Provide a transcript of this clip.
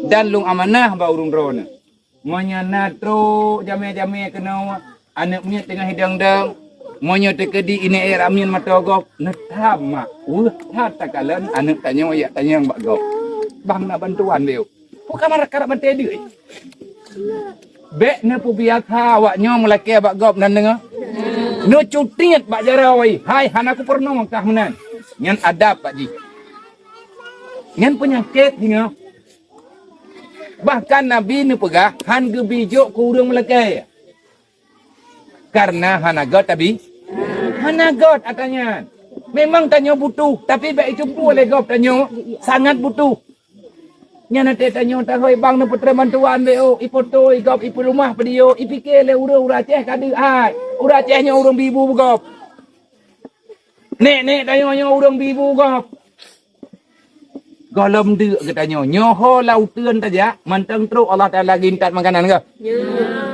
Dan lung amanah ba urung drone. Monya natro jame-jame kena anak punya tengah hidang dang. Monya tekedi ini air amin matogop netama. Takalan anak tanya ya tanya yang bagop. Bang nak bantuan beu. Bukan marah bantai dia. Bek ne pu biasa awaknya melaki bagop dan dengar. No cutit bak jarawai. Hai hanaku pernah kah menan. Ngan adab Pak Ji. Ngan penyakit hingga. Bahkan Nabi ni pegah han gebijuk ku urang melekai. Karena hanagot tapi hanagot atanya. Memang tanya butuh, tapi baik jumpa oleh gop tanya sangat butuh. Nya nanti tanya tahoi bang na putra bantuan beo, ipoto gop ipu rumah pedio, ipikir le urang Aceh kadu ai. Urang Acehnya urang bibu gop. Nek tanya urang bibu gop. Golom dia katanya nyoho lau tuan saja manteng teruk Allah Taala gintat makanan ke? Ya.